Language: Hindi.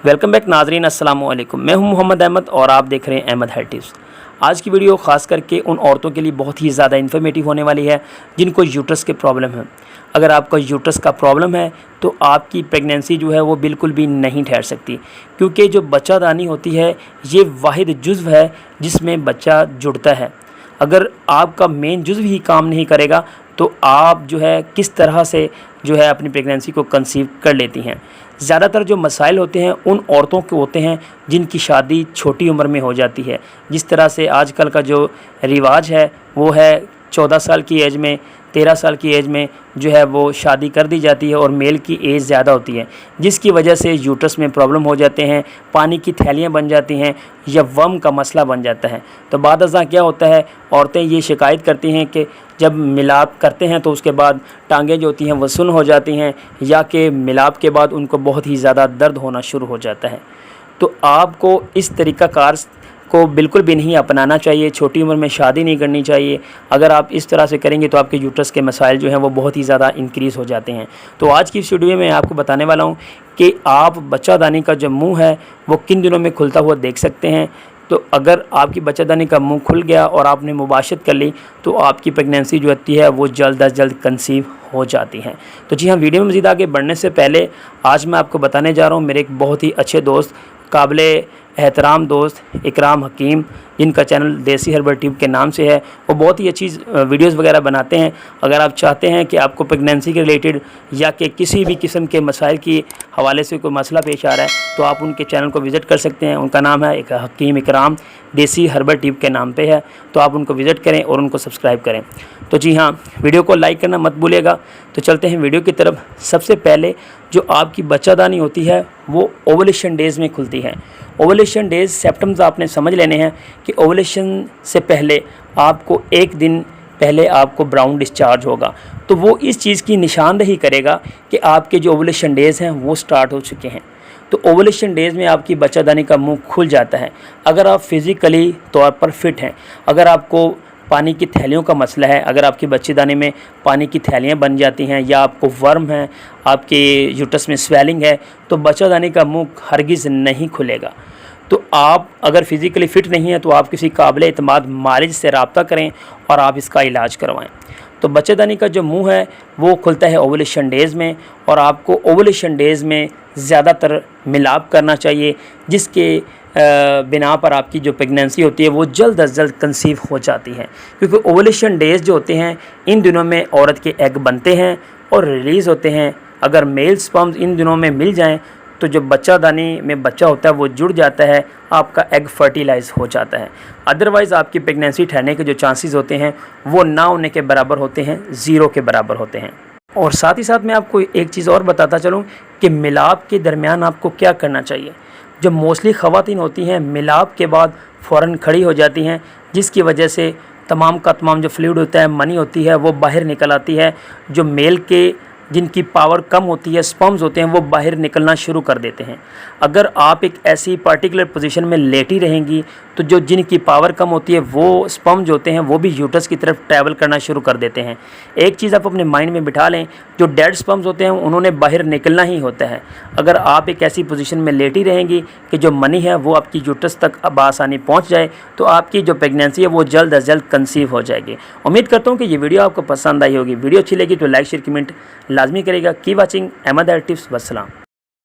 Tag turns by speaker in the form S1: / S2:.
S1: वेलकम बैक नाजरीन, अस्सलाम वालेकुम। मैं हूं मोहम्मद अहमद और आप देख रहे हैं अहमद हेल्थ टिप्स। आज की वीडियो ख़ास करके उन औरतों के लिए बहुत ही ज़्यादा इन्फॉर्मेटिव होने वाली है जिनको यूट्रस के प्रॉब्लम है। अगर आपका यूट्रस का प्रॉब्लम है तो आपकी प्रेगनेंसी जो है वो बिल्कुल भी नहीं ठहर सकती, क्योंकि जो बच्चादानी होती है ये वाहिद जुज़्व है जिसमें बच्चा जुड़ता है। अगर आपका मेन जुज़्व ही काम नहीं करेगा तो आप जो है किस तरह से जो है अपनी प्रेगनेंसी को कंसीव कर लेती हैं। ज़्यादातर जो मसाइल होते हैं उन औरतों के होते हैं जिनकी शादी छोटी उम्र में हो जाती है। जिस तरह से आजकल का जो रिवाज है वो है 14 साल की एज में, 13 साल की एज में जो है वो शादी कर दी जाती है और मेल की एज ज़्यादा होती है, जिसकी वजह से यूट्रस में प्रॉब्लम हो जाते हैं, पानी की थैलियाँ बन जाती हैं या वम का मसला बन जाता है। तो बादअज़ां क्या होता है, औरतें ये शिकायत करती हैं कि जब मिलाप करते हैं तो उसके बाद टांगें जो होती हैं वो सुन्न हो जाती हैं, या कि मिलाप के बाद उनको बहुत ही ज़्यादा दर्द होना शुरू हो जाता है। तो आपको इस तरीक़ाकार को बिल्कुल भी नहीं अपनाना चाहिए। छोटी उम्र में शादी नहीं करनी चाहिए। अगर आप इस तरह से करेंगे तो आपके यूट्रस के मसाइल जो हैं वो बहुत ही ज़्यादा इंक्रीज़ हो जाते हैं। तो आज की इस वीडियो में आपको बताने वाला हूँ कि आप बच्चादानी का जो मुंह है वो किन दिनों में खुलता हुआ देख सकते हैं। तो अगर आपकी बच्चादानी का मुंह खुल गया और आपने मुबाशरत कर ली तो आपकी प्रेगनेंसी जो होती है वो जल्द अज जल्द कंसीव हो जाती हैं। तो जी हाँ, वीडियो में मज़ीद आगे बढ़ने से पहले आज मैं आपको बताने जा रहा हूँ मेरे एक बहुत ही अच्छे दोस्त, काबिले एहतराम दोस्त इकराम हकीम, जिनका चैनल देसी हर्बल टिप के नाम से है। वो बहुत ही अच्छी वीडियोस वगैरह बनाते हैं। अगर आप चाहते हैं कि आपको प्रेगनेंसी के रिलेटेड या कि किसी भी किस्म के मसाइल की हवाले से कोई मसला पेश आ रहा है तो आप उनके चैनल को विज़िट कर सकते हैं। उनका नाम है हकीम इकराम, देसी हर्बल टिप के नाम पे है। तो आप उनको विज़िट करें और उनको सब्सक्राइब करें। तो जी हाँ, वीडियो को लाइक करना मत भूलिएगा। तो चलते हैं वीडियो की तरफ। सबसे पहले जो आपकी बच्चादानी होती है वो ओवुलेशन डेज़ में खुलती है। ओवुलेशन डेज़ सिम्पटम्स आपने समझ लेने हैं कि ओवुलेशन से पहले आपको एक दिन पहले आपको ब्राउन डिस्चार्ज होगा। तो वो इस चीज़ की निशानदेही करेगा कि आपके जो ओवुलेशन डेज़ हैं वो स्टार्ट हो चुके हैं। तो ओवुलेशन डेज़ में आपकी बच्चादानी का मुंह खुल जाता है। अगर आप फिज़िकली तौर पर फिट हैं, अगर आपको पानी की थैलियों का मसला है, अगर आपकी बच्चेदानी में पानी की थैलियाँ बन जाती हैं या आपको वर्म है, आपके यूट्रस में स्वेलिंग है, तो बच्चादानी का मुंह हरगिज़ नहीं खुलेगा। तो आप अगर फ़िज़िकली फ़िट नहीं है तो आप किसी काबिल एतमाद मालिज से रब्ता करें और आप इसका इलाज करवाएं। तो बच्चेदानी का जो मुंह है वो खुलता है ओवुलेशन डेज़ में, और आपको ओवुलेशन डेज़ में ज़्यादातर मिलाप करना चाहिए, जिसके बिना पर आपकी जो प्रेगनेंसी होती है वो जल्द अज जल्द कंसीव हो जाती है। क्योंकि ओवुलेशन डेज़ जो होते हैं इन दिनों में औरत के एग बनते हैं और रिलीज़ होते हैं। अगर मेल स्पर्म्स इन दिनों में मिल जाएं तो जो बच्चादानी में बच्चा होता है वो जुड़ जाता है, आपका एग फर्टिलाइज़ हो जाता है। अदरवाइज़ आपकी प्रेगनेंसी ठहरने के जो चांसेस होते हैं वो ना होने के बराबर होते हैं, ज़ीरो के बराबर होते हैं। और साथ ही साथ मैं आपको एक चीज़ और बताता चलूँ कि मिलाप के दरमियान आपको क्या करना चाहिए। जो मोस्टली ख़वातीन होती हैं मिलाप के बाद फ़ौरन खड़ी हो जाती हैं, जिसकी वजह से तमाम का तमाम जो फ्लूइड होता है, मनी होती है, वो बाहर निकल आती है। जो मेल के जिनकी पावर कम होती है, स्पर्म्स होते हैं, वो बाहर निकलना शुरू कर देते हैं। अगर आप एक ऐसी पार्टिकुलर पोजीशन में लेटी रहेंगी तो जो जिनकी पावर कम होती है वो स्पर्म जो होते हैं वो भी यूट्रस की तरफ ट्रैवल करना शुरू कर देते हैं। एक चीज़ आप अपने माइंड में बिठा लें, जो डेड स्पर्म्स होते हैं उन्होंने बाहर निकलना ही होता है। अगर आप एक ऐसी पोजीशन में लेटी रहेंगी कि जो मनी है वो आपकी यूट्रस तक आसानी पहुँच जाए तो आपकी जो प्रेगनेंसी है वो जल्द अज जल्द कंसीव हो जाएगी। उम्मीद करता हूँ कि ये वीडियो आपको पसंद आई होगी। वीडियो अच्छी लगी तो लाइक शेयर कमेंट लाजमी करेगा। की वाचिंग अहमद हेल्थ टिप्स। वस्सलाम।